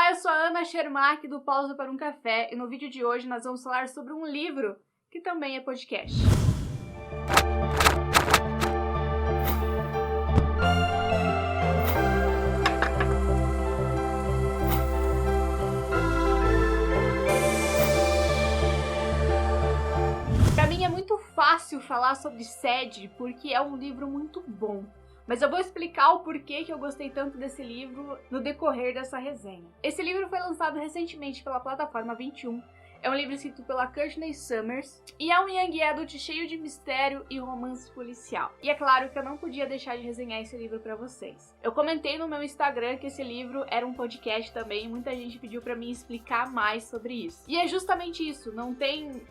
Olá, eu sou a Ana Schermack do Pausa para um Café e no vídeo de hoje nós vamos falar sobre um livro que também é podcast. Para mim é muito fácil falar sobre Sede porque é um livro muito bom. Mas eu vou explicar o porquê que eu gostei tanto desse livro no decorrer dessa resenha. Esse livro foi lançado recentemente pela plataforma 21. É um livro escrito pela Courtney Summers e é um young adult cheio de mistério e romance policial. E é claro que eu não podia deixar de resenhar esse livro pra vocês. Eu comentei no meu Instagram que esse livro era um podcast também e muita gente pediu pra mim explicar mais sobre isso. E é justamente isso, não tem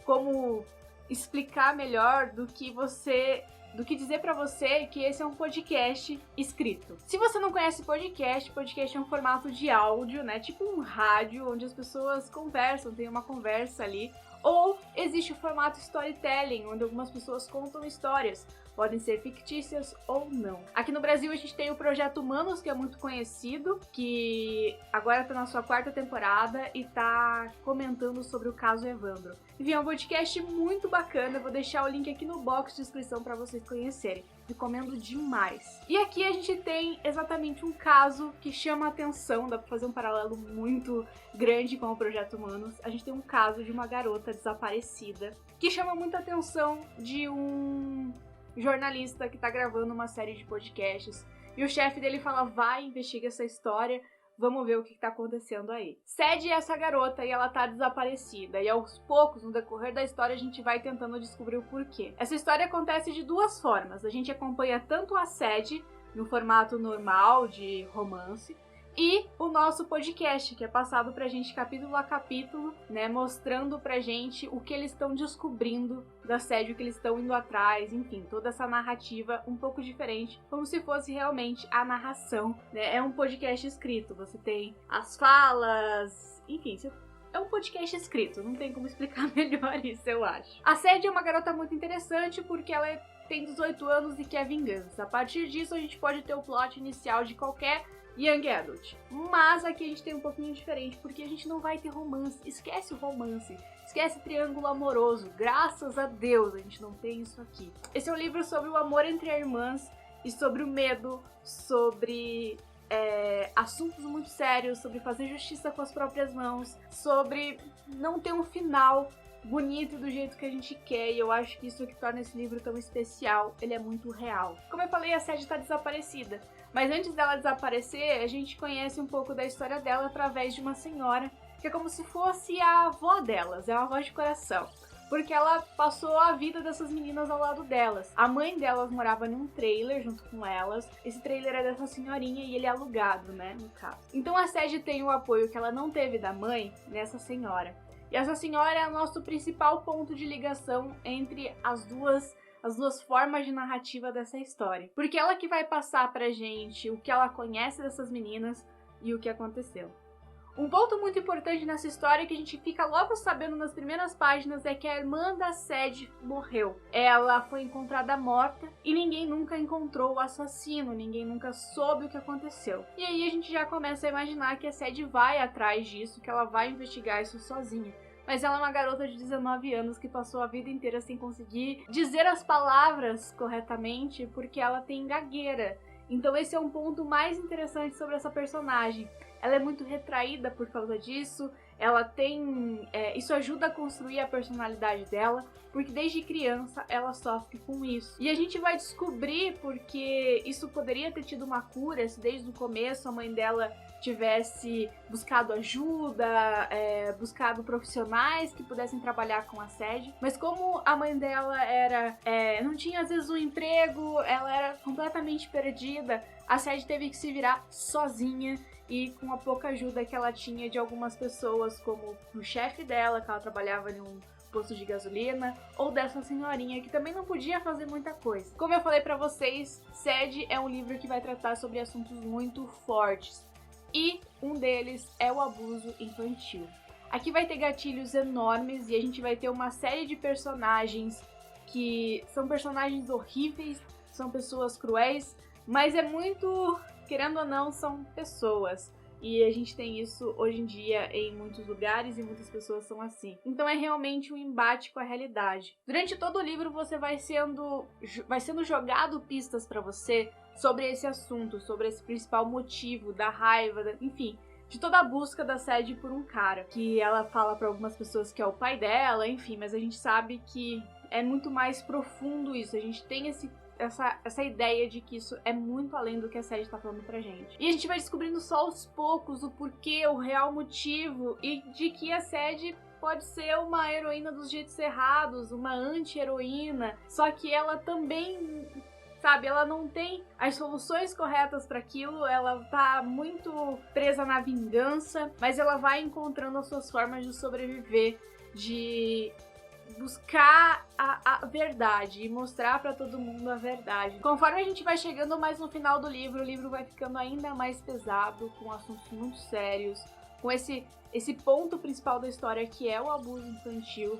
como explicar melhor do que dizer pra você que esse é um podcast escrito. Se você não conhece podcast é um formato de áudio, né? Tipo um rádio, onde as pessoas conversam, tem uma conversa ali. Ou existe o formato storytelling, onde algumas pessoas contam histórias. Podem ser fictícias ou não. Aqui no Brasil a gente tem o Projeto Humanos, que é muito conhecido, que agora tá na sua 4ª temporada e tá comentando sobre o caso Evandro. Enfim, é um podcast muito bacana, eu vou deixar o link aqui no box de descrição para vocês conhecerem. Recomendo demais. E aqui a gente tem exatamente um caso que chama a atenção, dá pra fazer um paralelo muito grande com o Projeto Humanos. A gente tem um caso de uma garota desaparecida que chama muita atenção de um jornalista que tá gravando uma série de podcasts. E o chefe dele fala, vai, investiga essa história, vamos ver o que tá acontecendo aí. Sede é essa garota e ela tá desaparecida. E aos poucos, no decorrer da história, a gente vai tentando descobrir o porquê. Essa história acontece de duas formas. A gente acompanha tanto a Sede, no formato normal de romance, e o nosso podcast, que é passado pra gente capítulo a capítulo, né, mostrando pra gente o que eles estão descobrindo da Sede, o que eles estão indo atrás, enfim, toda essa narrativa um pouco diferente, como se fosse realmente a narração, né? É um podcast escrito, você tem as falas, enfim, é um podcast escrito, não tem como explicar melhor isso, eu acho. A Sede é uma garota muito interessante porque ela tem 18 anos e quer vingança. A partir disso, a gente pode ter o plot inicial de qualquer young adult. Mas aqui a gente tem um pouquinho diferente, porque a gente não vai ter romance. Esquece o romance, esquece triângulo amoroso. Graças a Deus a gente não tem isso aqui. Esse é um livro sobre o amor entre irmãs e sobre o medo, sobre assuntos muito sérios, sobre fazer justiça com as próprias mãos, sobre não ter um final bonito do jeito que a gente quer, e eu acho que isso que torna esse livro tão especial, ele é muito real. Como eu falei, a Sede tá desaparecida, mas antes dela desaparecer, a gente conhece um pouco da história dela através de uma senhora, que é como se fosse a avó delas, é uma avó de coração, porque ela passou a vida dessas meninas ao lado delas. A mãe delas morava num trailer junto com elas, esse trailer é dessa senhorinha e ele é alugado, né, no caso. Então a Sede tem o apoio que ela não teve da mãe nessa senhora. E essa senhora é o nosso principal ponto de ligação entre as duas formas de narrativa dessa história. Porque ela que vai passar pra gente o que ela conhece dessas meninas e o que aconteceu. Um ponto muito importante nessa história que a gente fica logo sabendo nas primeiras páginas é que a irmã da Sede morreu. Ela foi encontrada morta e ninguém nunca encontrou o assassino, ninguém nunca soube o que aconteceu. E aí a gente já começa a imaginar que a Sede vai atrás disso, que ela vai investigar isso sozinha. Mas ela é uma garota de 19 anos que passou a vida inteira sem conseguir dizer as palavras corretamente porque ela tem gagueira. Então esse é um ponto mais interessante sobre essa personagem. Ela é muito retraída por causa disso, ela tem... isso ajuda a construir a personalidade dela, porque desde criança ela sofre com isso. E a gente vai descobrir porque isso poderia ter tido uma cura se desde o começo a mãe dela tivesse buscado ajuda, buscado profissionais que pudessem trabalhar com a Sede. Mas como a mãe dela não tinha às vezes um emprego, ela era completamente perdida, a Sede teve que se virar sozinha e com a pouca ajuda que ela tinha de algumas pessoas, como o chefe dela, que ela trabalhava em um posto de gasolina, ou dessa senhorinha que também não podia fazer muita coisa. Como eu falei pra vocês, Sede é um livro que vai tratar sobre assuntos muito fortes. E um deles é o abuso infantil. Aqui vai ter gatilhos enormes e a gente vai ter uma série de personagens que são personagens horríveis, são pessoas cruéis, mas é muito, querendo ou não, são pessoas. E a gente tem isso hoje em dia em muitos lugares e muitas pessoas são assim. Então é realmente um embate com a realidade. Durante todo o livro você vai sendo jogado pistas pra você sobre esse assunto, sobre esse principal motivo da raiva, enfim, de toda a busca da Sadie por um cara. Que ela fala pra algumas pessoas que é o pai dela, enfim, mas a gente sabe que é muito mais profundo isso. A gente tem essa ideia de que isso é muito além do que a Sadie tá falando pra gente. E a gente vai descobrindo só aos poucos o porquê, o real motivo, e de que a Sadie pode ser uma heroína dos jeitos errados, uma anti-heroína, só que ela também, sabe, ela não tem as soluções corretas para aquilo, ela tá muito presa na vingança, mas ela vai encontrando as suas formas de sobreviver, de buscar a verdade e mostrar pra todo mundo a verdade. Conforme a gente vai chegando mais no final do livro, o livro vai ficando ainda mais pesado, com assuntos muito sérios, com esse ponto principal da história que é o abuso infantil.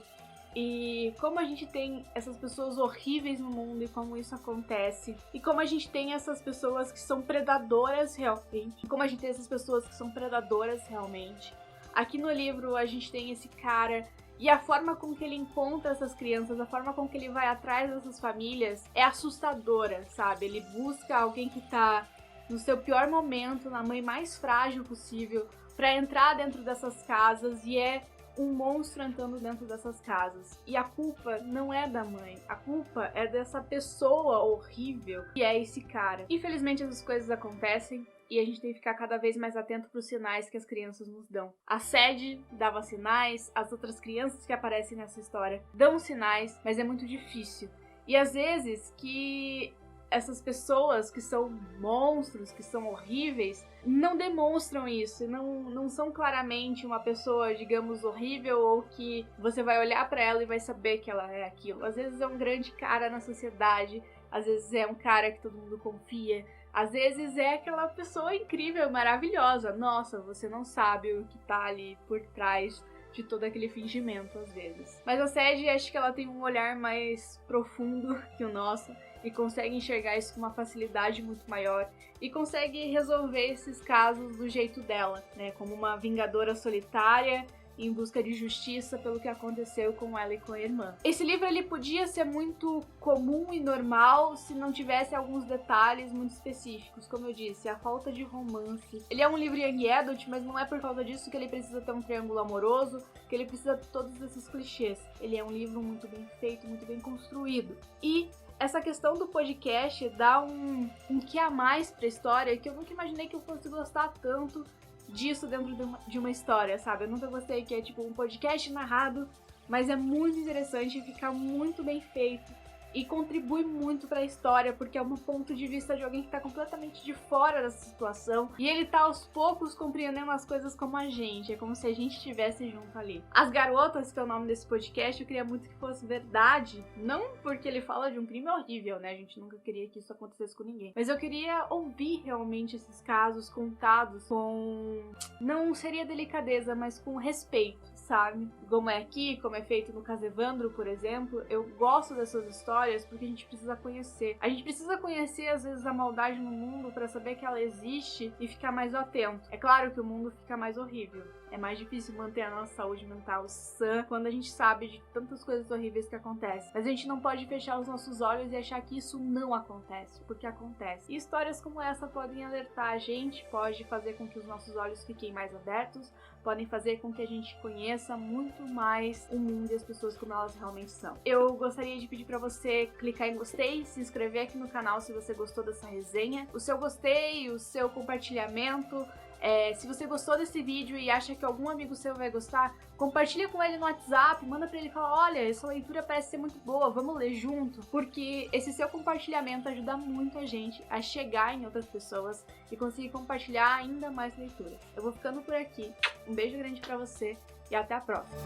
E como a gente tem essas pessoas horríveis no mundo e como isso acontece. E como a gente tem essas pessoas que são predadoras realmente. Como a gente tem essas pessoas que são predadoras realmente. Aqui no livro a gente tem esse cara. E a forma com que ele encontra essas crianças, a forma com que ele vai atrás dessas famílias é assustadora, sabe? Ele busca alguém que tá no seu pior momento, na mãe mais frágil possível, pra entrar dentro dessas casas, e é um monstro entrando dentro dessas casas. E a culpa não é da mãe, a culpa é dessa pessoa horrível que é esse cara. Infelizmente essas coisas acontecem. E a gente tem que ficar cada vez mais atento para os sinais que as crianças nos dão. A Sadie dava sinais, as outras crianças que aparecem nessa história dão sinais, mas é muito difícil. E às vezes que essas pessoas que são monstros, que são horríveis, não demonstram isso, não são claramente uma pessoa, digamos, horrível ou que você vai olhar para ela e vai saber que ela é aquilo. Às vezes é um grande cara na sociedade, às vezes é um cara que todo mundo confia, às vezes é aquela pessoa incrível, maravilhosa. Nossa, você não sabe o que tá ali por trás de todo aquele fingimento, às vezes. Mas a Sadie, acho que ela tem um olhar mais profundo que o nosso e consegue enxergar isso com uma facilidade muito maior e consegue resolver esses casos do jeito dela, né? Como uma vingadora solitária em busca de justiça pelo que aconteceu com ela e com a irmã. Esse livro ele podia ser muito comum e normal se não tivesse alguns detalhes muito específicos, como eu disse, a falta de romance. Ele é um livro young adult, mas não é por causa disso que ele precisa ter um triângulo amoroso, que ele precisa de todos esses clichês. Ele é um livro muito bem feito, muito bem construído. E essa questão do podcast dá um que a mais pra história que eu nunca imaginei que eu fosse gostar tanto disso dentro de uma história, sabe? Eu nunca gostei que é tipo um podcast narrado, mas é muito interessante e fica muito bem feito e contribui muito pra história, porque é um ponto de vista de alguém que tá completamente de fora dessa situação e ele tá aos poucos compreendendo as coisas como a gente, é como se a gente estivesse junto ali. As Garotas, que é o nome desse podcast, eu queria muito que fosse verdade, não porque ele fala de um crime horrível, né? A gente nunca queria que isso acontecesse com ninguém, mas eu queria ouvir realmente esses casos contados com, não seria delicadeza, mas com respeito, sabe? Como é aqui, como é feito no caso Evandro, por exemplo. Eu gosto dessas histórias porque a gente precisa conhecer. A gente precisa conhecer, às vezes, a maldade no mundo pra saber que ela existe e ficar mais atento. É claro que o mundo fica mais horrível. É mais difícil manter a nossa saúde mental sã quando a gente sabe de tantas coisas horríveis que acontecem. Mas a gente não pode fechar os nossos olhos e achar que isso não acontece, porque acontece. E histórias como essa podem alertar a gente, pode fazer com que os nossos olhos fiquem mais abertos, podem fazer com que a gente conheça muito mais o mundo e as pessoas como elas realmente são. Eu gostaria de pedir pra você clicar em gostei, se inscrever aqui no canal se você gostou dessa resenha. O seu gostei, o seu compartilhamento. Se você gostou desse vídeo e acha que algum amigo seu vai gostar, compartilha com ele no WhatsApp, manda pra ele falar, olha, essa leitura parece ser muito boa, vamos ler junto, porque esse seu compartilhamento ajuda muito a gente a chegar em outras pessoas e conseguir compartilhar ainda mais leituras. Eu vou ficando por aqui, um beijo grande pra você e até a próxima!